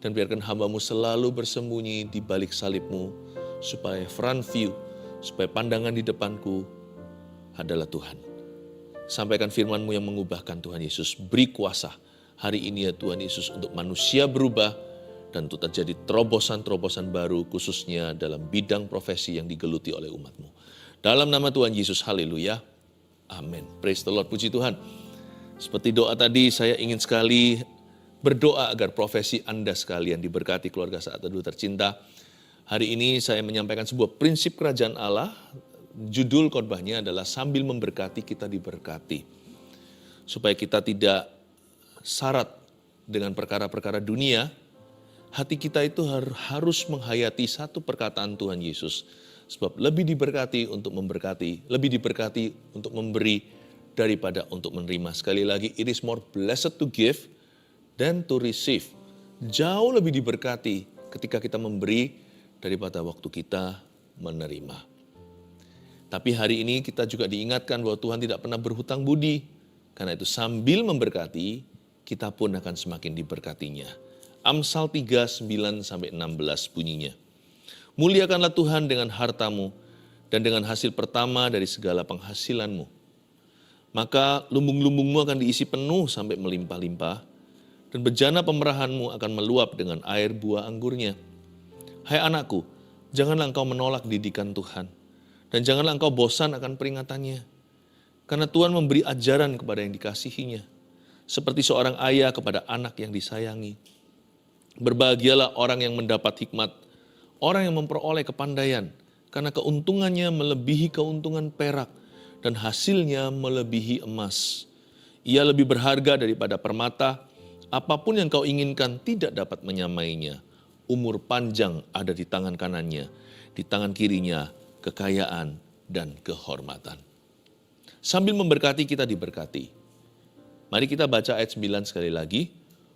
Dan biarkan hamba-Mu selalu bersembunyi di balik salib-Mu, supaya front view, supaya pandangan di depanku adalah Tuhan. Sampaikan firman-Mu yang mengubahkan Tuhan Yesus. Beri kuasa hari ini ya Tuhan Yesus untuk manusia berubah dan untuk terjadi terobosan-terobosan baru khususnya dalam bidang profesi yang digeluti oleh umat-Mu. Dalam nama Tuhan Yesus, haleluya. Amin. Praise the Lord, puji Tuhan. Seperti doa tadi, saya ingin sekali berdoa agar profesi Anda sekalian diberkati keluarga Saat Teduh Tercinta. Hari ini saya menyampaikan sebuah prinsip kerajaan Allah. Judul khotbahnya adalah sambil memberkati kita diberkati. Supaya kita tidak syarat dengan perkara-perkara dunia, hati kita itu harus menghayati satu perkataan Tuhan Yesus. Sebab lebih diberkati untuk memberkati, lebih diberkati untuk memberi daripada untuk menerima. Sekali lagi, it is more blessed to give than to receive. Jauh lebih diberkati ketika kita memberi daripada waktu kita menerima. Tapi hari ini kita juga diingatkan bahwa Tuhan tidak pernah berhutang budi. Karena itu sambil memberkati, kita pun akan semakin diberkatinya. Amsal 3, 9-16 bunyinya. Muliakanlah Tuhan dengan hartamu dan dengan hasil pertama dari segala penghasilanmu. Maka lumbung-lumbungmu akan diisi penuh sampai melimpah-limpah. Dan bejana pemerahanmu akan meluap dengan air buah anggurnya. Hai anakku, janganlah engkau menolak didikan Tuhan. Dan janganlah engkau bosan akan peringatannya. Karena Tuhan memberi ajaran kepada yang dikasihinya. Seperti seorang ayah kepada anak yang disayangi. Berbahagialah orang yang mendapat hikmat. Orang yang memperoleh kepandaian. Karena keuntungannya melebihi keuntungan perak. Dan hasilnya melebihi emas. Ia lebih berharga daripada permata. Apapun yang kau inginkan tidak dapat menyamainya. Umur panjang ada di tangan kanannya. Di tangan kirinya kekayaan dan kehormatan. Sambil memberkati kita diberkati. Mari kita baca ayat 9 sekali lagi.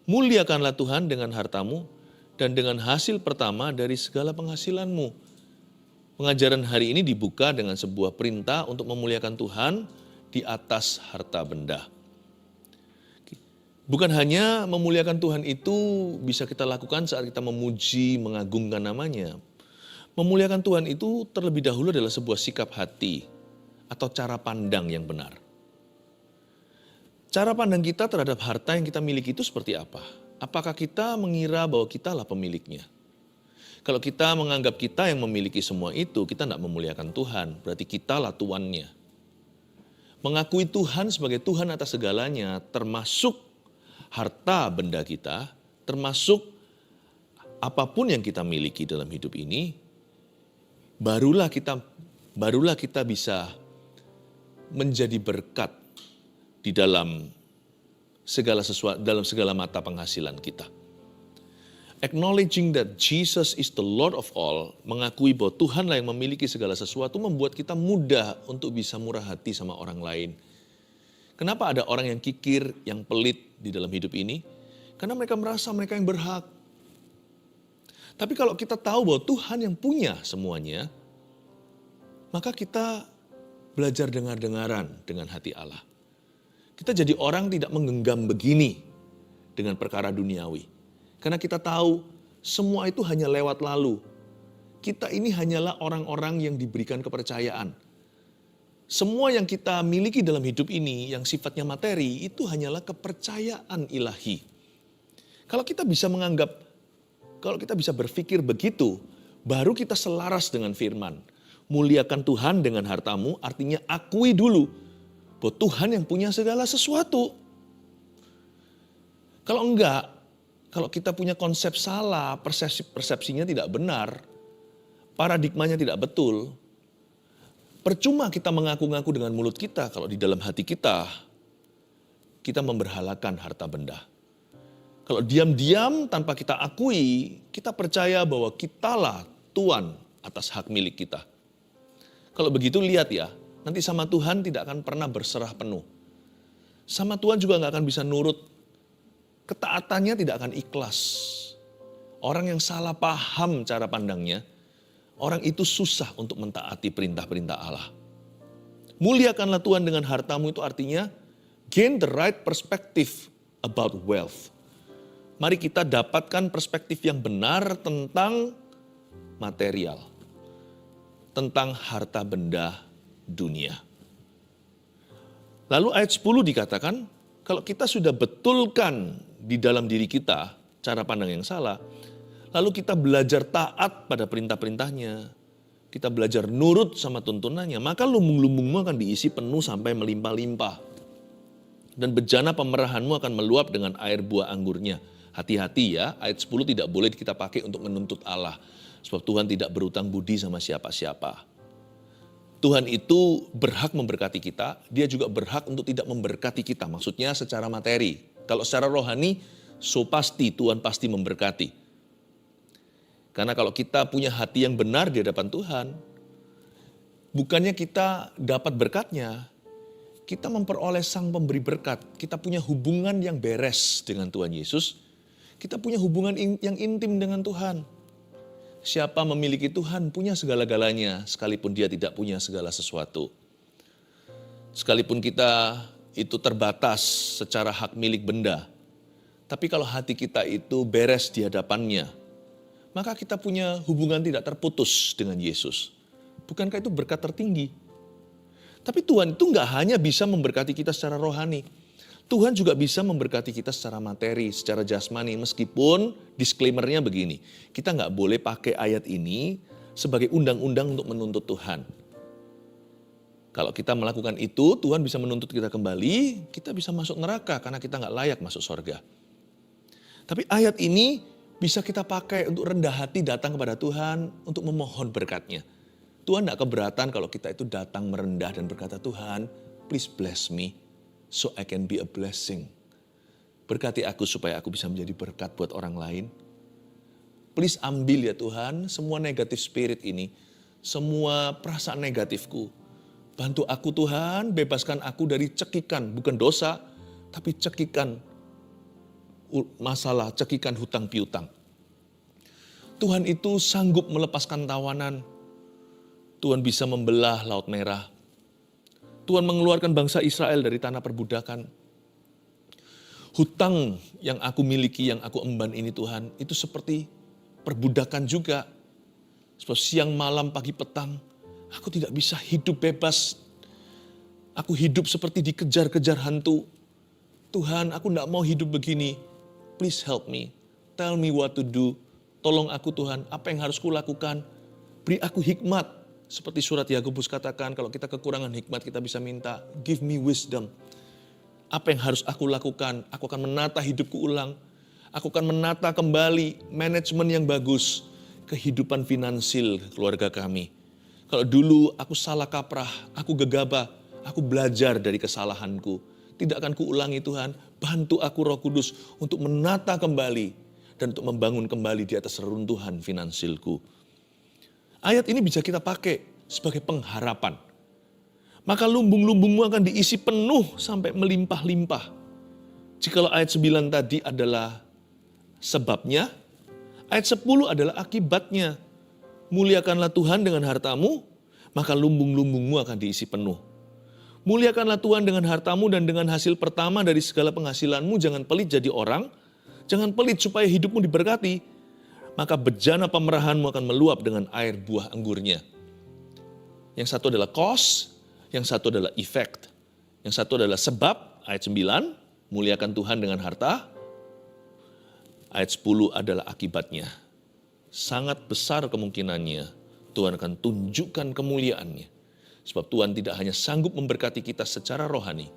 Muliakanlah Tuhan dengan hartamu dan dengan hasil pertama dari segala penghasilanmu. Pengajaran hari ini dibuka dengan sebuah perintah untuk memuliakan Tuhan di atas harta benda. Bukan hanya memuliakan Tuhan itu bisa kita lakukan saat kita memuji, mengagungkan namanya. Memuliakan Tuhan itu terlebih dahulu adalah sebuah sikap hati atau cara pandang yang benar. Cara pandang kita terhadap harta yang kita miliki itu seperti apa? Apakah kita mengira bahwa kita lah pemiliknya? Kalau kita menganggap kita yang memiliki semua itu, kita tidak memuliakan Tuhan, berarti kita lah tuannya. Mengakui Tuhan sebagai Tuhan atas segalanya, termasuk harta benda kita, termasuk apapun yang kita miliki dalam hidup ini, barulah kita bisa menjadi berkat di dalam segala sesuatu, dalam segala mata penghasilan kita. Acknowledging that Jesus is the Lord of all, mengakui bahwa Tuhanlah yang memiliki segala sesuatu, membuat kita mudah untuk bisa murah hati sama orang lain. Kenapa ada orang yang kikir, yang pelit di dalam hidup ini? Karena mereka merasa mereka yang berhak. Tapi kalau kita tahu bahwa Tuhan yang punya semuanya, maka kita belajar dengar-dengaran dengan hati Allah. Kita jadi orang tidak menggenggam begini dengan perkara duniawi. Karena kita tahu semua itu hanya lewat lalu. Kita ini hanyalah orang-orang yang diberikan kepercayaan. Semua yang kita miliki dalam hidup ini yang sifatnya materi itu hanyalah kepercayaan ilahi. Kalau kita bisa berpikir begitu, baru kita selaras dengan firman. Muliakan Tuhan dengan hartamu artinya akui dulu bahwa Tuhan yang punya segala sesuatu. Kalau enggak, kalau kita punya konsep salah, persepsinya tidak benar, paradigmanya tidak betul, percuma kita mengaku-ngaku dengan mulut kita kalau di dalam hati kita memberhalakan harta benda. Kalau diam-diam tanpa kita akui, kita percaya bahwa kitalah Tuan atas hak milik kita. Kalau begitu lihat ya, nanti sama Tuhan tidak akan pernah berserah penuh. Sama Tuhan juga nggak akan bisa nurut. Ketaatannya tidak akan ikhlas. Orang yang salah paham cara pandangnya, orang itu susah untuk mentaati perintah-perintah Allah. Muliakanlah Tuhan dengan hartamu itu artinya gain the right perspective about wealth. Mari kita dapatkan perspektif yang benar tentang material, tentang harta benda dunia. Lalu ayat 10 dikatakan, kalau kita sudah betulkan di dalam diri kita cara pandang yang salah, lalu kita belajar taat pada perintah-perintahnya, kita belajar nurut sama tuntunannya, maka lumbung-lumbungmu akan diisi penuh sampai melimpah-limpah. Dan bejana pemerahanmu akan meluap dengan air buah anggurnya. Hati-hati ya, ayat 10 tidak boleh kita pakai untuk menuntut Allah. Sebab Tuhan tidak berutang budi sama siapa-siapa. Tuhan itu berhak memberkati kita, dia juga berhak untuk tidak memberkati kita. Maksudnya secara materi. Kalau secara rohani, pasti Tuhan pasti memberkati. Karena kalau kita punya hati yang benar di hadapan Tuhan, bukannya kita dapat berkatnya, kita memperoleh sang pemberi berkat. Kita punya hubungan yang beres dengan Tuhan Yesus. Kita punya hubungan yang intim dengan Tuhan. Siapa memiliki Tuhan punya segala-galanya, sekalipun dia tidak punya segala sesuatu. Sekalipun kita itu terbatas secara hak milik benda, tapi kalau hati kita itu beres di hadapannya, maka kita punya hubungan tidak terputus dengan Yesus. Bukankah itu berkat tertinggi? Tapi Tuhan itu nggak hanya bisa memberkati kita secara rohani, Tuhan juga bisa memberkati kita secara materi, secara jasmani. Meskipun disclaimer-nya begini, kita nggak boleh pakai ayat ini sebagai undang-undang untuk menuntut Tuhan. Kalau kita melakukan itu, Tuhan bisa menuntut kita kembali, kita bisa masuk neraka karena kita nggak layak masuk sorga. Tapi ayat ini bisa kita pakai untuk rendah hati datang kepada Tuhan untuk memohon berkatnya. Tuhan nggak keberatan kalau kita itu datang merendah dan berkata, Tuhan, please bless me. So I can be a blessing. Berkati aku supaya aku bisa menjadi berkat buat orang lain. Please ambil ya Tuhan semua negatif spirit ini. Semua perasaan negatifku. Bantu aku Tuhan, bebaskan aku dari cekikan. Bukan dosa, tapi cekikan masalah, cekikan hutang piutang. Tuhan itu sanggup melepaskan tawanan. Tuhan bisa membelah Laut Merah. Tuhan mengeluarkan bangsa Israel dari tanah perbudakan. Hutang yang aku miliki, yang aku emban ini Tuhan, itu seperti perbudakan juga. Sebab siang, malam, pagi, petang, aku tidak bisa hidup bebas. Aku hidup seperti dikejar-kejar hantu. Tuhan, aku tidak mau hidup begini. Please help me. Tell me what to do. Tolong aku Tuhan, apa yang harus kulakukan. Beri aku hikmat. Seperti surat Yakobus katakan, kalau kita kekurangan hikmat kita bisa minta, give me wisdom. Apa yang harus aku lakukan? Aku akan menata hidupku ulang. Aku akan menata kembali manajemen yang bagus. Kehidupan finansil keluarga kami. Kalau dulu aku salah kaprah, aku gegabah, aku belajar dari kesalahanku. Tidak akan kuulangi Tuhan, bantu aku Roh Kudus untuk menata kembali dan untuk membangun kembali di atas reruntuhan finansilku. Ayat ini bisa kita pakai sebagai pengharapan. Maka lumbung-lumbungmu akan diisi penuh sampai melimpah-limpah. Jikalau ayat 9 tadi adalah sebabnya, ayat 10 adalah akibatnya. Muliakanlah Tuhan dengan hartamu, maka lumbung-lumbungmu akan diisi penuh. Muliakanlah Tuhan dengan hartamu dan dengan hasil pertama dari segala penghasilanmu. Jangan pelit jadi orang, jangan pelit supaya hidupmu diberkati. Maka bejana pemerahanmu akan meluap dengan air buah anggurnya. Yang satu adalah cause, yang satu adalah effect. Yang satu adalah sebab, ayat 9, muliakan Tuhan dengan harta. Ayat 10 adalah akibatnya. Sangat besar kemungkinannya Tuhan akan tunjukkan kemuliaannya. Sebab Tuhan tidak hanya sanggup memberkati kita secara rohani,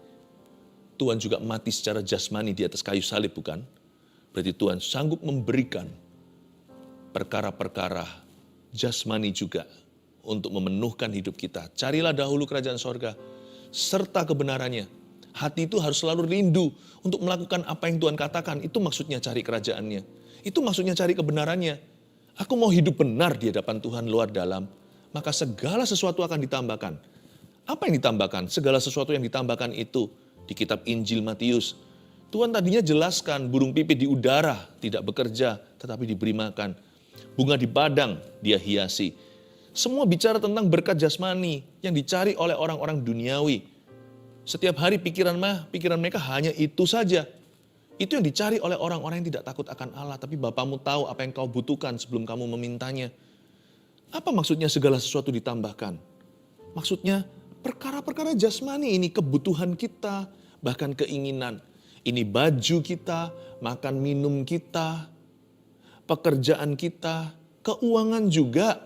Tuhan juga mati secara jasmani di atas kayu salib, bukan? Berarti Tuhan sanggup memberikan perkara-perkara jasmani juga untuk memenuhkan hidup kita. Carilah dahulu kerajaan sorga serta kebenarannya. Hati itu harus selalu rindu untuk melakukan apa yang Tuhan katakan. Itu maksudnya cari kerajaannya. Itu maksudnya cari kebenarannya. Aku mau hidup benar di hadapan Tuhan luar dalam. Maka segala sesuatu akan ditambahkan. Apa yang ditambahkan? Segala sesuatu yang ditambahkan itu di kitab Injil Matius. Tuhan tadinya jelaskan burung pipit di udara tidak bekerja tetapi diberi makan. Bunga di padang dia hiasi. Semua bicara tentang berkat jasmani yang dicari oleh orang-orang duniawi. Setiap hari pikiran mereka hanya itu saja. Itu yang dicari oleh orang-orang yang tidak takut akan Allah. Tapi Bapamu tahu apa yang kau butuhkan sebelum kamu memintanya. Apa maksudnya segala sesuatu ditambahkan? Maksudnya perkara-perkara jasmani ini, kebutuhan kita, bahkan keinginan. Ini baju kita, makan minum kita, pekerjaan kita, keuangan juga.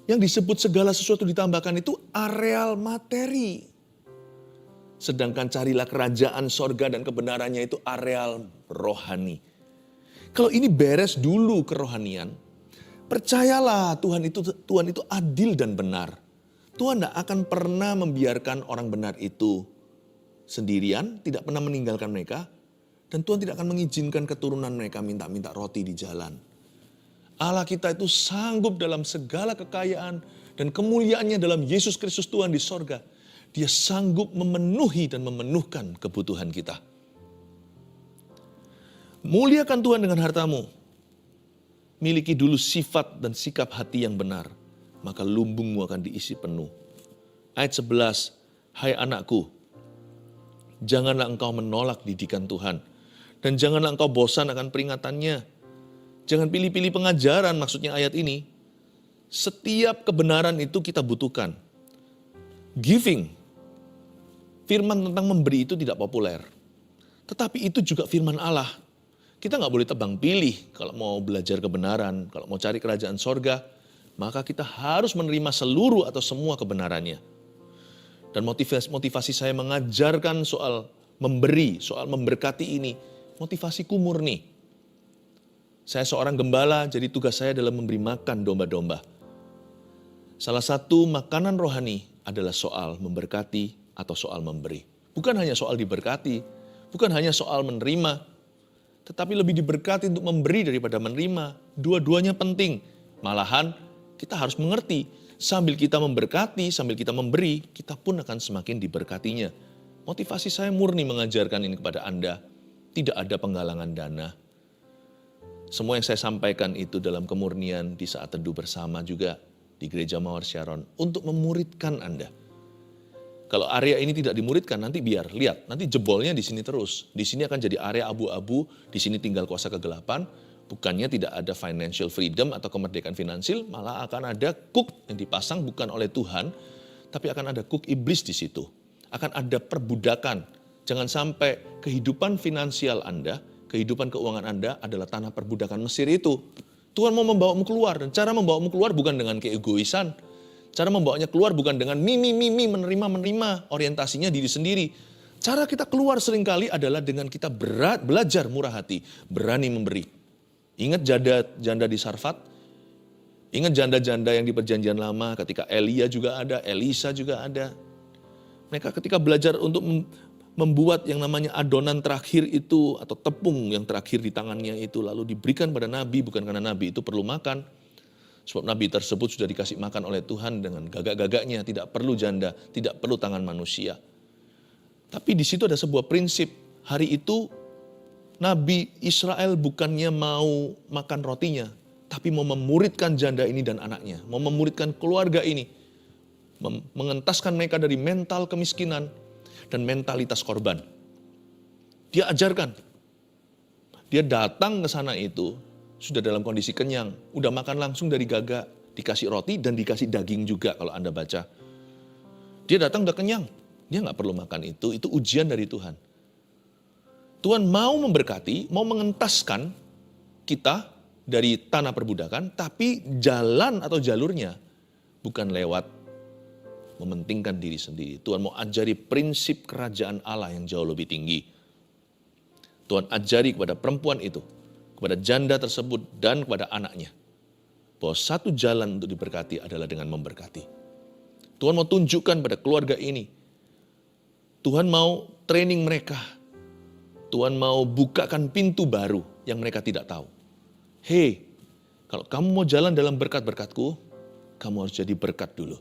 Yang disebut segala sesuatu ditambahkan itu areal materi. Sedangkan carilah kerajaan sorga dan kebenarannya itu areal rohani. Kalau ini beres dulu kerohanian, percayalah Tuhan itu adil dan benar. Tuhan tidak akan pernah membiarkan orang benar itu sendirian, tidak pernah meninggalkan mereka. Dan Tuhan tidak akan mengizinkan keturunan mereka minta-minta roti di jalan. Allah kita itu sanggup dalam segala kekayaan dan kemuliaannya dalam Yesus Kristus Tuhan di sorga. Dia sanggup memenuhi dan memenuhkan kebutuhan kita. Muliakan Tuhan dengan hartamu. Miliki dulu sifat dan sikap hati yang benar. Maka lumbungmu akan diisi penuh. Ayat 11, hai anakku, janganlah engkau menolak didikan Tuhan. Dan janganlah engkau bosan akan peringatannya. Jangan pilih-pilih pengajaran, maksudnya ayat ini. Setiap kebenaran itu kita butuhkan. Giving. Firman tentang memberi itu tidak populer. Tetapi itu juga firman Allah. Kita nggak boleh tebang pilih kalau mau belajar kebenaran, kalau mau cari kerajaan sorga, maka kita harus menerima seluruh atau semua kebenarannya. Dan motivasi saya mengajarkan soal memberi, soal memberkati ini, motivasiku murni. Saya seorang gembala, jadi tugas saya adalah memberi makan domba-domba. Salah satu makanan rohani adalah soal memberkati atau soal memberi. Bukan hanya soal diberkati, bukan hanya soal menerima, tetapi lebih diberkati untuk memberi daripada menerima. Dua-duanya penting. Malahan kita harus mengerti, sambil kita memberkati, sambil kita memberi, kita pun akan semakin diberkatinya. Motivasi saya murni mengajarkan ini kepada Anda. Tidak ada penggalangan dana. Semua yang saya sampaikan itu dalam kemurnian di saat teduh bersama juga di Gereja Mawar Sharon untuk memuridkan Anda. Kalau area ini tidak dimuridkan, nanti biar, lihat, nanti jebolnya di sini terus. Di sini akan jadi area abu-abu, di sini tinggal kuasa kegelapan. Bukannya tidak ada financial freedom atau kemerdekaan finansial, malah akan ada kuk yang dipasang bukan oleh Tuhan, tapi akan ada kuk iblis di situ. Akan ada perbudakan. Jangan sampai kehidupan finansial Anda, kehidupan keuangan Anda adalah tanah perbudakan Mesir itu. Tuhan mau membawamu keluar, dan cara membawamu keluar bukan dengan keegoisan. Cara membawanya keluar bukan dengan menerima, orientasinya diri sendiri. Cara kita keluar seringkali adalah dengan kita belajar murah hati, berani memberi. Ingat janda di Sarfat? Ingat janda-janda yang di perjanjian lama ketika Elia juga ada, Elisa juga ada. Mereka ketika belajar untuk membuat yang namanya adonan terakhir itu atau tepung yang terakhir di tangannya itu lalu diberikan pada nabi, bukan karena nabi itu perlu makan. Sebab nabi tersebut sudah dikasih makan oleh Tuhan dengan gagak-gagaknya, tidak perlu janda, tidak perlu tangan manusia. Tapi di situ ada sebuah prinsip, hari itu Nabi Israel bukannya mau makan rotinya, tapi mau memuridkan janda ini dan anaknya, mau memuridkan keluarga ini, mengentaskan mereka dari mental kemiskinan dan mentalitas korban. Dia ajarkan, dia datang ke sana itu, sudah dalam kondisi kenyang, udah makan langsung dari gagak, dikasih roti dan dikasih daging juga kalau Anda baca. Dia datang udah kenyang, dia nggak perlu makan itu ujian dari Tuhan. Tuhan mau memberkati, mau mengentaskan kita dari tanah perbudakan, tapi jalan atau jalurnya bukan lewat mementingkan diri sendiri. Tuhan mau ajari prinsip kerajaan Allah yang jauh lebih tinggi. Tuhan ajari kepada perempuan itu, kepada janda tersebut dan kepada anaknya, bahwa satu jalan untuk diberkati adalah dengan memberkati. Tuhan mau tunjukkan pada keluarga ini, Tuhan mau training mereka, Tuhan mau bukakan pintu baru yang mereka tidak tahu. Hei, kalau kamu mau jalan dalam berkat-berkatku, kamu harus jadi berkat dulu.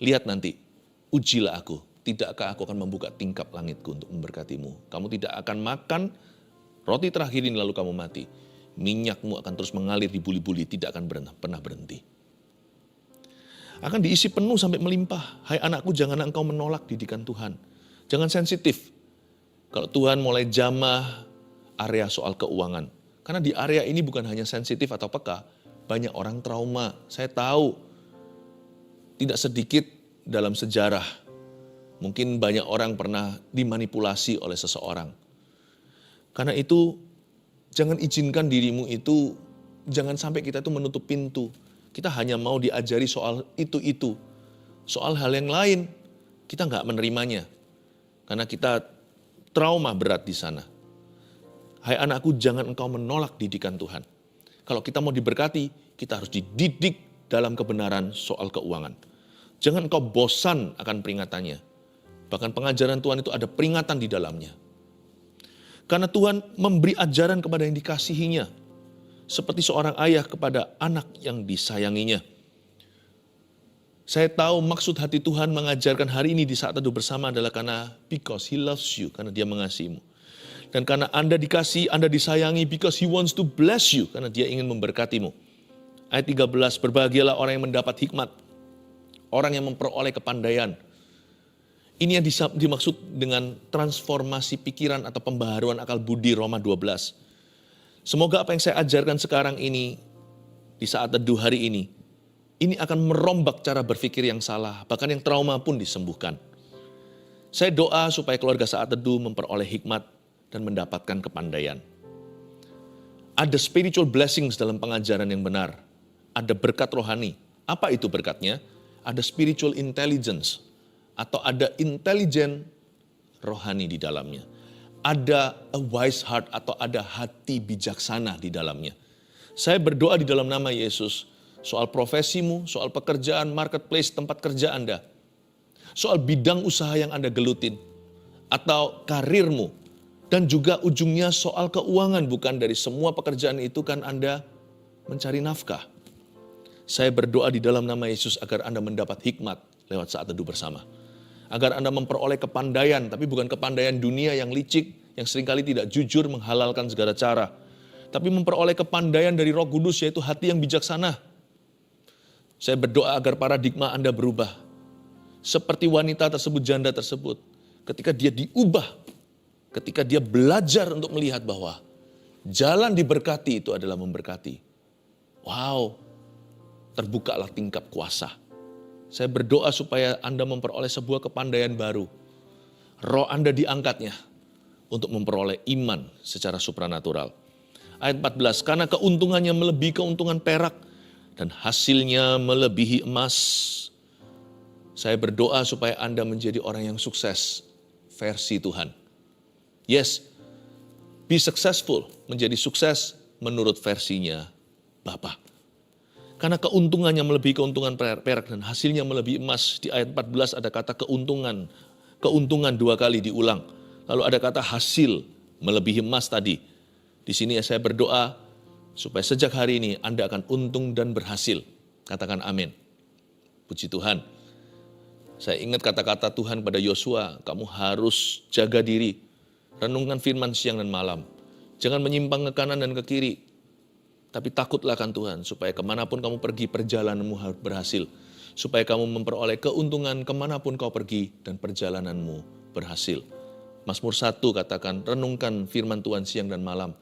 Lihat nanti, ujilah aku, tidakkah aku akan membuka tingkap langitku untuk memberkatimu. Kamu tidak akan makan roti terakhir ini lalu kamu mati. Minyakmu akan terus mengalir di buli-buli, tidak akan pernah berhenti. Akan diisi penuh sampai melimpah. Hai anakku, janganlah engkau menolak didikan Tuhan. Jangan sensitif. Kalau Tuhan mulai jamah area soal keuangan. Karena di area ini bukan hanya sensitif atau peka, banyak orang trauma. Saya tahu tidak sedikit dalam sejarah. Mungkin banyak orang pernah dimanipulasi oleh seseorang. Karena itu jangan izinkan dirimu itu, jangan sampai kita itu menutup pintu. Kita hanya mau diajari soal itu. Soal hal yang lain, kita nggak menerimanya. Karena kita trauma berat di sana. Hai anakku, jangan engkau menolak didikan Tuhan. Kalau kita mau diberkati, kita harus dididik dalam kebenaran soal keuangan. Jangan engkau bosan akan peringatannya. Bahkan pengajaran Tuhan itu ada peringatan di dalamnya. Karena Tuhan memberi ajaran kepada yang dikasihinya. Seperti seorang ayah kepada anak yang disayanginya. Saya tahu maksud hati Tuhan mengajarkan hari ini di saat teduh bersama adalah karena because He loves you, karena Dia mengasihimu. Dan karena Anda dikasih, Anda disayangi because He wants to bless you, karena Dia ingin memberkatimu. Ayat 13, berbahagialah orang yang mendapat hikmat, orang yang memperoleh kepandaian. Ini yang dimaksud dengan transformasi pikiran atau pembaharuan akal budi Roma 12. Semoga apa yang saya ajarkan sekarang ini, di saat teduh hari ini akan merombak cara berpikir yang salah, bahkan yang trauma pun disembuhkan. Saya doa supaya keluarga saat teduh memperoleh hikmat dan mendapatkan kepandaian. Ada spiritual blessings dalam pengajaran yang benar. Ada berkat rohani. Apa itu berkatnya? Ada spiritual intelligence atau ada intelijen rohani di dalamnya. Ada a wise heart atau ada hati bijaksana di dalamnya. Saya berdoa di dalam nama Yesus, soal profesimu, soal pekerjaan, marketplace, tempat kerja Anda. Soal bidang usaha yang Anda gelutin. Atau karirmu. Dan juga ujungnya soal keuangan. Bukan dari semua pekerjaan itu kan Anda mencari nafkah. Saya berdoa di dalam nama Yesus agar Anda mendapat hikmat lewat saat teduh bersama. Agar Anda memperoleh kepandaian, tapi bukan kepandaian dunia yang licik, yang seringkali tidak jujur menghalalkan segala cara. Tapi memperoleh kepandaian dari Roh Kudus, yaitu hati yang bijaksana. Saya berdoa agar paradigma Anda berubah. Seperti wanita tersebut, janda tersebut. Ketika dia diubah. Ketika dia belajar untuk melihat bahwa jalan diberkati itu adalah memberkati. Wow, terbukalah tingkap kuasa. Saya berdoa supaya Anda memperoleh sebuah kepandaian baru. Roh Anda diangkatnya untuk memperoleh iman secara supranatural. Ayat 14, karena keuntungannya melebihi keuntungan perak dan hasilnya melebihi emas. Saya berdoa supaya Anda menjadi orang yang sukses versi Tuhan. Yes, be successful, menjadi sukses menurut versinya Bapa. Karena keuntungannya melebihi keuntungan perak dan hasilnya melebihi emas. Di ayat 14 ada kata keuntungan. Keuntungan 2 kali diulang. Lalu ada kata hasil melebihi emas tadi. Di sini saya berdoa supaya sejak hari ini Anda akan untung dan berhasil. Katakan amin. Puji Tuhan. Saya ingat kata-kata Tuhan pada Yosua, kamu harus jaga diri. Renungkan firman siang dan malam. Jangan menyimpang ke kanan dan ke kiri. Tapi takutlah akan Tuhan, supaya kemanapun kamu pergi, perjalananmu harus berhasil. Supaya kamu memperoleh keuntungan kemanapun kau pergi, dan perjalananmu berhasil. Mazmur 1 katakan, renungkan firman Tuhan siang dan malam.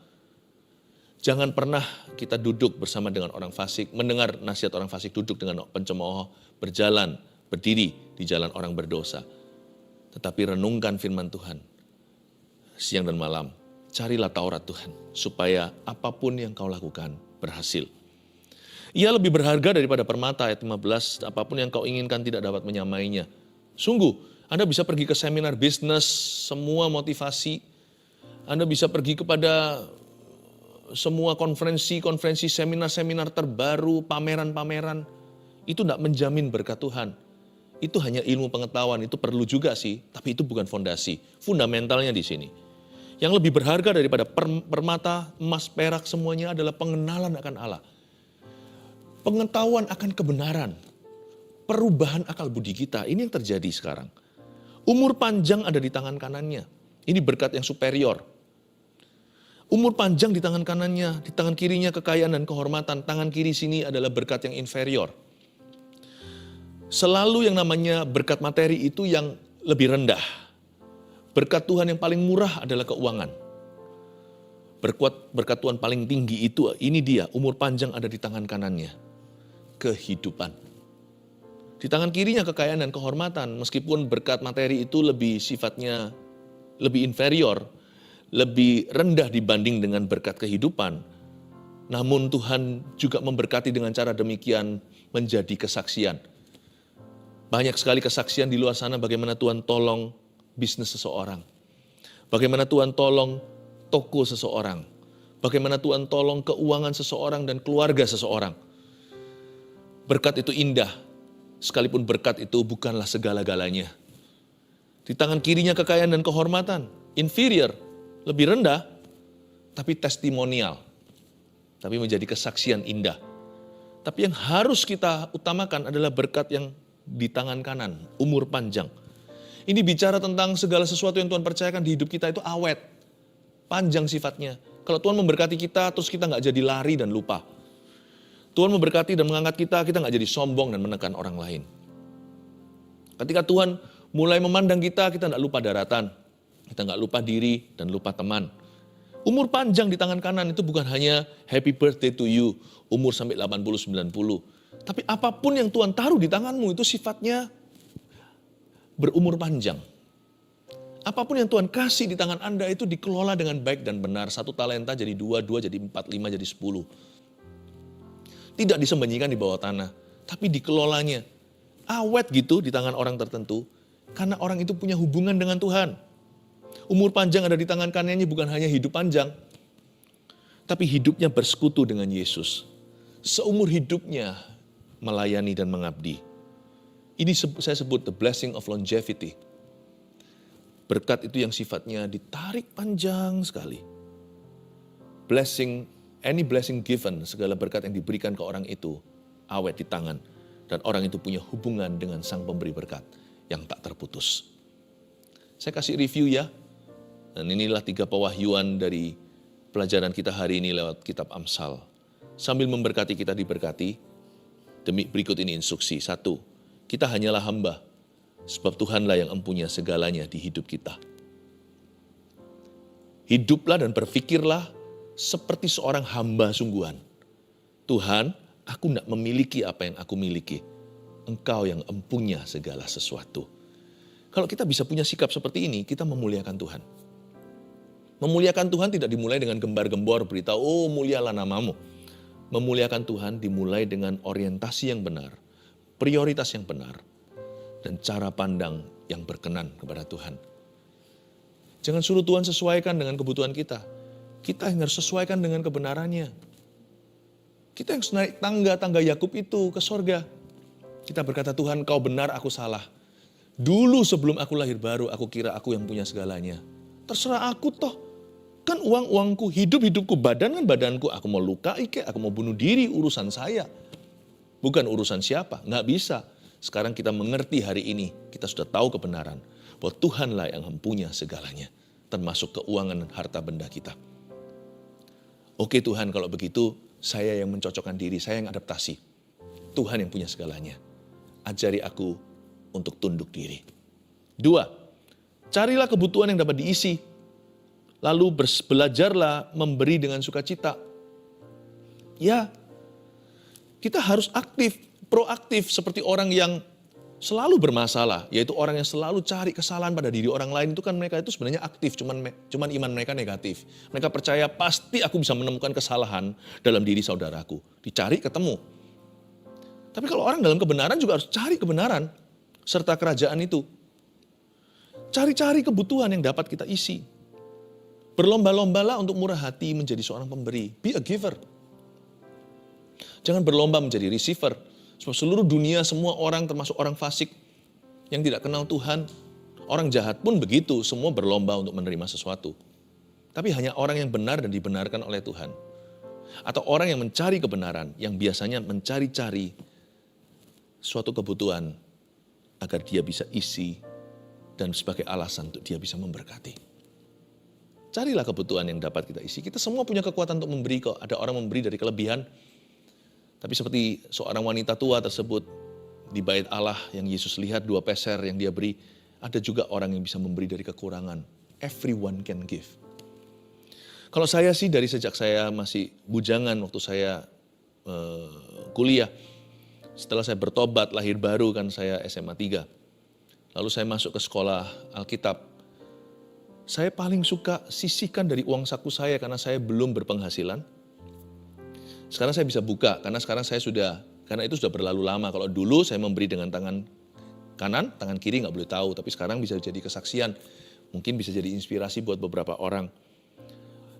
Jangan pernah kita duduk bersama dengan orang fasik, mendengar nasihat orang fasik, duduk dengan pencemooh, berjalan, berdiri di jalan orang berdosa. Tetapi renungkan firman Tuhan siang dan malam. Carilah Taurat Tuhan, supaya apapun yang kau lakukan berhasil. Ia lebih berharga daripada permata, ayat 15, apapun yang kau inginkan tidak dapat menyamainya. Sungguh, Anda bisa pergi ke seminar bisnis, semua motivasi. Anda bisa pergi kepada semua konferensi, seminar-seminar terbaru, pameran-pameran. Itu tidak menjamin berkat Tuhan. Itu hanya ilmu pengetahuan, itu perlu juga sih, tapi itu bukan fondasi. Fundamentalnya di sini. Yang lebih berharga daripada permata, emas, perak, semuanya adalah pengenalan akan Allah. Pengetahuan akan kebenaran. Perubahan akal budi kita, ini yang terjadi sekarang. Umur panjang ada di tangan kanannya. Ini berkat yang superior. Umur panjang di tangan kanannya, di tangan kirinya kekayaan dan kehormatan. Tangan kiri sini adalah berkat yang inferior. Selalu yang namanya berkat materi itu yang lebih rendah. Berkat Tuhan yang paling murah adalah keuangan. Berkat Tuhan paling tinggi itu, ini dia, umur panjang ada di tangan kanannya. Kehidupan. Di tangan kirinya kekayaan dan kehormatan, meskipun berkat materi itu lebih sifatnya lebih inferior, lebih rendah dibanding dengan berkat kehidupan. Namun Tuhan juga memberkati dengan cara demikian menjadi kesaksian. Banyak sekali kesaksian di luar sana bagaimana Tuhan tolong bisnis seseorang. Bagaimana Tuhan tolong toko seseorang. Bagaimana Tuhan tolong keuangan seseorang dan keluarga seseorang. Berkat itu indah, sekalipun berkat itu bukanlah segala-galanya. Di tangan kirinya kekayaan dan kehormatan, inferior, lebih rendah, tapi testimonial. Tapi menjadi kesaksian indah. Tapi yang harus kita utamakan adalah berkat yang di tangan kanan, umur panjang. Ini bicara tentang segala sesuatu yang Tuhan percayakan di hidup kita itu awet, panjang sifatnya. Kalau Tuhan memberkati kita, terus kita nggak jadi lari dan lupa. Tuhan memberkati dan mengangkat kita, kita nggak jadi sombong dan menekan orang lain. Ketika Tuhan mulai memandang kita, kita nggak lupa daratan, kita nggak lupa diri dan lupa teman. Umur panjang di tangan kanan itu bukan hanya happy birthday to you, umur sampai 80-90. Tapi apapun yang Tuhan taruh di tanganmu itu sifatnya berumur panjang. Apapun yang Tuhan kasih di tangan Anda itu dikelola dengan baik dan benar. 1 talenta jadi 2, 2 jadi 4, 5 jadi 10. Tidak disembunyikan di bawah tanah, tapi dikelolanya. Awet gitu di tangan orang tertentu, karena orang itu punya hubungan dengan Tuhan. Umur panjang ada di tangan kanannya bukan hanya hidup panjang, tapi hidupnya bersekutu dengan Yesus. Seumur hidupnya melayani dan mengabdi. Ini saya sebut the blessing of longevity. Berkat itu yang sifatnya ditarik panjang sekali. Any blessing given, segala berkat yang diberikan ke orang itu, awet di tangan. Dan orang itu punya hubungan dengan sang pemberi berkat yang tak terputus. Saya kasih review ya. Dan inilah 3 pewahyuan dari pelajaran kita hari ini lewat kitab Amsal. Sambil memberkati kita diberkati, berikut ini instruksi. 1, kita hanyalah hamba, sebab Tuhanlah yang empunya segalanya di hidup kita. Hiduplah dan berpikirlah seperti seorang hamba sungguhan. Tuhan, aku tidak memiliki apa yang aku miliki. Engkau yang empunya segala sesuatu. Kalau kita bisa punya sikap seperti ini, kita memuliakan Tuhan. Memuliakan Tuhan tidak dimulai dengan gembar-gembor berita, oh mulialah namamu. Memuliakan Tuhan dimulai dengan orientasi yang benar, prioritas yang benar, dan cara pandang yang berkenan kepada Tuhan. Jangan suruh Tuhan sesuaikan dengan kebutuhan kita. Kita yang harus sesuaikan dengan kebenarannya. Kita yang harus naik tangga-tangga Yakub itu ke sorga. Kita berkata, Tuhan kau benar, aku salah. Dulu sebelum aku lahir baru, aku kira aku yang punya segalanya. Terserah aku toh. Kan uang-uangku, hidup-hidupku, badanku. Aku mau lukai kek, aku mau bunuh diri, urusan saya. Bukan urusan siapa, nggak bisa. Sekarang kita mengerti hari ini, kita sudah tahu kebenaran. Bahwa Tuhanlah yang mempunyai segalanya. Termasuk keuangan dan harta benda kita. Oke Tuhan, kalau begitu saya yang mencocokkan diri, saya yang adaptasi. Tuhan yang punya segalanya. Ajari aku untuk tunduk diri. 2, carilah kebutuhan yang dapat diisi. Lalu belajarlah memberi dengan sukacita. Ya, kita harus aktif, proaktif seperti orang yang selalu bermasalah. Yaitu orang yang selalu cari kesalahan pada diri orang lain. Itu kan mereka itu sebenarnya aktif, cuman iman mereka negatif. Mereka percaya pasti aku bisa menemukan kesalahan dalam diri saudaraku. Dicari ketemu. Tapi kalau orang dalam kebenaran juga harus cari kebenaran. Serta kerajaan itu. Cari-cari kebutuhan yang dapat kita isi. Berlomba-lombalah untuk murah hati menjadi seorang pemberi. Be a giver. Jangan berlomba menjadi receiver. Sebab seluruh dunia semua orang termasuk orang fasik yang tidak kenal Tuhan. Orang jahat pun begitu. Semua berlomba untuk menerima sesuatu. Tapi hanya orang yang benar dan dibenarkan oleh Tuhan. Atau orang yang mencari kebenaran. Yang biasanya mencari-cari suatu kebutuhan. Agar dia bisa isi. Dan sebagai alasan untuk dia bisa memberkati. Carilah kebutuhan yang dapat kita isi. Kita semua punya kekuatan untuk memberi kok. Ada orang memberi dari kelebihan. Tapi seperti seorang wanita tua tersebut di bait Allah yang Yesus lihat 2 peser yang dia beri. ada juga orang yang bisa memberi dari kekurangan. Everyone can give. Kalau saya sih dari sejak saya masih bujangan waktu saya kuliah, setelah saya bertobat, lahir baru kan saya SMA 3. Lalu saya masuk ke sekolah Alkitab. Saya paling suka sisihkan dari uang saku saya karena saya belum berpenghasilan. Sekarang saya bisa buka karena sekarang saya karena itu sudah berlalu lama. Kalau dulu saya memberi dengan tangan kanan, tangan kiri nggak boleh tahu. Tapi sekarang bisa jadi kesaksian. Mungkin bisa jadi inspirasi buat beberapa orang.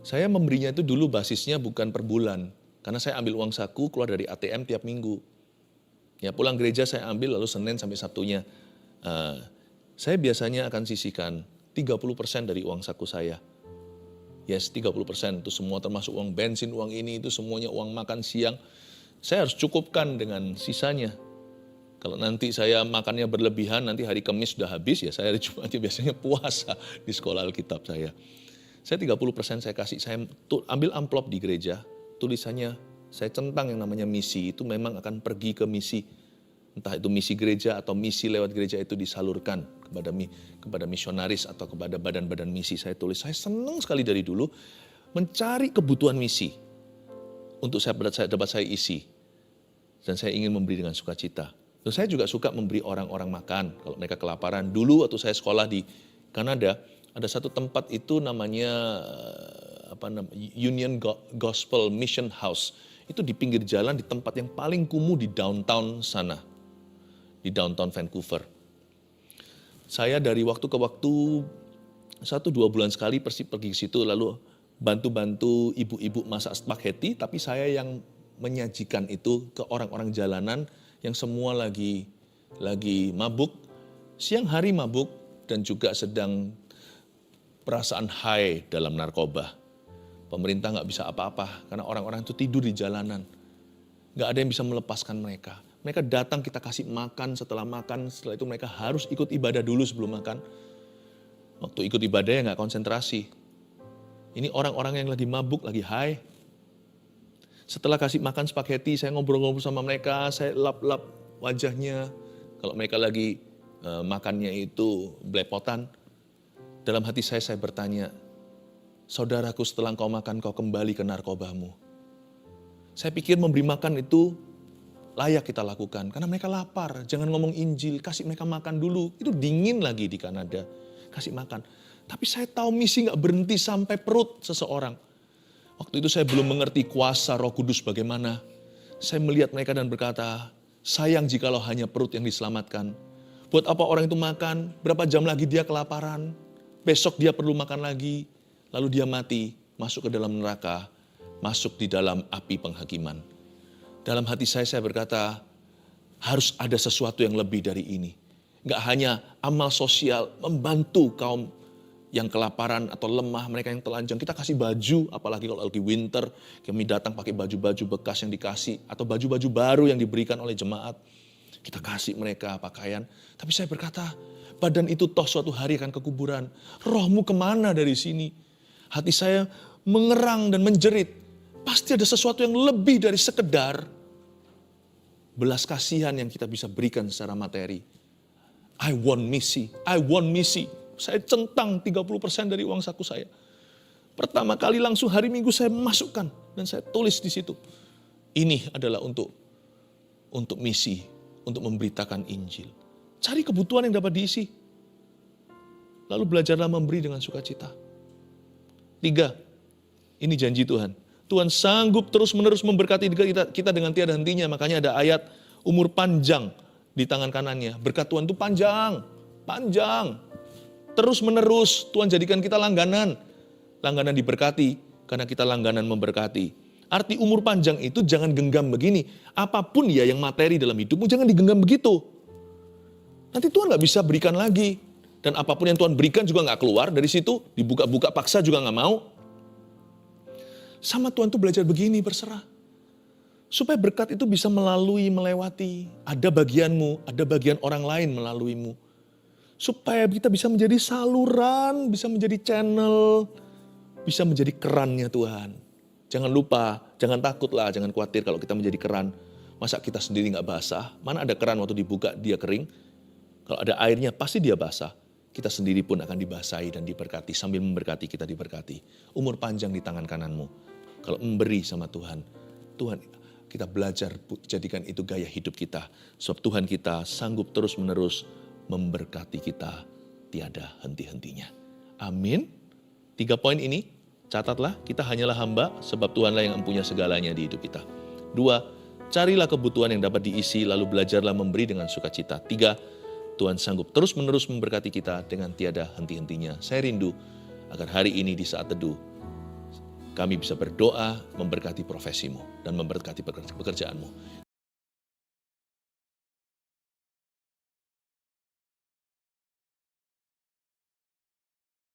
Saya memberinya itu dulu basisnya bukan per bulan. Karena saya ambil uang saku keluar dari ATM tiap minggu. Ya pulang gereja saya ambil lalu Senin sampai Sabtunya. Saya biasanya akan sisihkan 30% dari uang saku saya. Yes, 30% itu semua termasuk uang bensin, uang ini, itu semuanya uang makan siang. Saya harus cukupkan dengan sisanya. Kalau nanti saya makannya berlebihan, nanti hari Kamis sudah habis, ya saya hari Jumatnya biasanya puasa di sekolah Alkitab saya. Saya 30% saya kasih, saya ambil amplop di gereja, tulisannya saya centang yang namanya misi, itu memang akan pergi ke misi. Entah itu misi gereja atau misi lewat gereja itu disalurkan kepada misionaris atau kepada badan-badan misi. Saya tulis, saya senang sekali dari dulu mencari kebutuhan misi untuk dapat saya isi. Dan saya ingin memberi dengan sukacita. Dan saya juga suka memberi orang-orang makan kalau mereka kelaparan. Dulu waktu saya sekolah di Kanada, ada satu tempat itu namanya Union Gospel Mission House. Itu di pinggir jalan di tempat yang paling kumuh di downtown sana. Di downtown Vancouver. Saya dari waktu ke waktu 1-2 bulan sekali pergi ke situ lalu bantu-bantu ibu-ibu masak spaghetti, tapi saya yang menyajikan itu ke orang-orang jalanan yang semua lagi mabuk, siang hari mabuk dan juga sedang perasaan high dalam narkoba. Pemerintah nggak bisa apa-apa karena orang-orang itu tidur di jalanan. Nggak ada yang bisa melepaskan mereka. Mereka datang kita kasih makan, setelah itu mereka harus ikut ibadah dulu sebelum makan. Waktu ikut ibadah ya nggak konsentrasi. Ini orang-orang yang lagi mabuk, lagi high. Setelah kasih makan spaghetti, saya ngobrol-ngobrol sama mereka, saya lap-lap wajahnya. Kalau mereka lagi makannya itu belepotan. Dalam hati saya bertanya, saudaraku setelah kau makan kau kembali ke narkobamu. Saya pikir memberi makan itu layak kita lakukan. Karena mereka lapar, jangan ngomong Injil, kasih mereka makan dulu. Itu dingin lagi di Kanada, kasih makan. Tapi saya tahu misi gak berhenti sampai perut seseorang. Waktu itu saya belum mengerti kuasa Roh Kudus bagaimana. Saya melihat mereka dan berkata, sayang jikalau hanya perut yang diselamatkan. Buat apa orang itu makan, berapa jam lagi dia kelaparan, besok dia perlu makan lagi, lalu dia mati, masuk ke dalam neraka, masuk di dalam api penghakiman. Dalam hati saya berkata, harus ada sesuatu yang lebih dari ini. Enggak hanya amal sosial, membantu kaum yang kelaparan atau lemah, mereka yang telanjang. Kita kasih baju, apalagi kalau lagi winter, kami datang pakai baju-baju bekas yang dikasih, atau baju-baju baru yang diberikan oleh jemaat. Kita kasih mereka pakaian. Tapi saya berkata, badan itu toh suatu hari akan ke kuburan. Rohmu kemana dari sini? Hati saya mengerang dan menjerit. Pasti ada sesuatu yang lebih dari sekedar belas kasihan yang kita bisa berikan secara materi. I want misi. Saya centang 30% dari uang saku saya. Pertama kali langsung hari Minggu saya masukkan dan saya tulis di situ. Ini adalah untuk misi, untuk memberitakan Injil. Cari kebutuhan yang dapat diisi. Lalu belajarlah memberi dengan sukacita. 3, ini janji Tuhan. Tuhan sanggup terus-menerus memberkati kita dengan tiada hentinya. Makanya ada ayat umur panjang di tangan kanannya. Berkat Tuhan itu panjang. Terus-menerus Tuhan jadikan kita langganan. Langganan diberkati karena kita langganan memberkati. Arti umur panjang itu jangan genggam begini. Apapun ya yang materi dalam hidupmu jangan digenggam begitu. Nanti Tuhan gak bisa berikan lagi. Dan apapun yang Tuhan berikan juga gak keluar dari situ. Dibuka-buka paksa juga gak mau. Sama Tuhan tuh belajar begini, berserah. Supaya berkat itu bisa melewati. Ada bagianmu, ada bagian orang lain melaluimu. Supaya kita bisa menjadi saluran, bisa menjadi channel, bisa menjadi kerannya Tuhan. Jangan lupa, jangan takutlah, jangan khawatir kalau kita menjadi keran. Masa kita sendiri gak basah? Mana ada keran waktu dibuka dia kering? Kalau ada airnya pasti dia basah. kita sendiri pun akan dibasahi dan diberkati. Sambil memberkati, kita diberkati. Umur panjang di tangan kananmu. Kalau memberi sama Tuhan, Tuhan kita belajar jadikan itu gaya hidup kita. Sebab Tuhan kita sanggup terus-menerus memberkati kita tiada henti-hentinya. Amin. 3 poin ini, catatlah, kita hanyalah hamba sebab Tuhanlah yang mempunyai segalanya di hidup kita. 2, carilah kebutuhan yang dapat diisi lalu belajarlah memberi dengan sukacita. 3, Tuhan sanggup terus-menerus memberkati kita dengan tiada henti-hentinya. Saya rindu agar hari ini di saat teduh, kami bisa berdoa memberkati profesimu dan memberkati pekerjaanmu.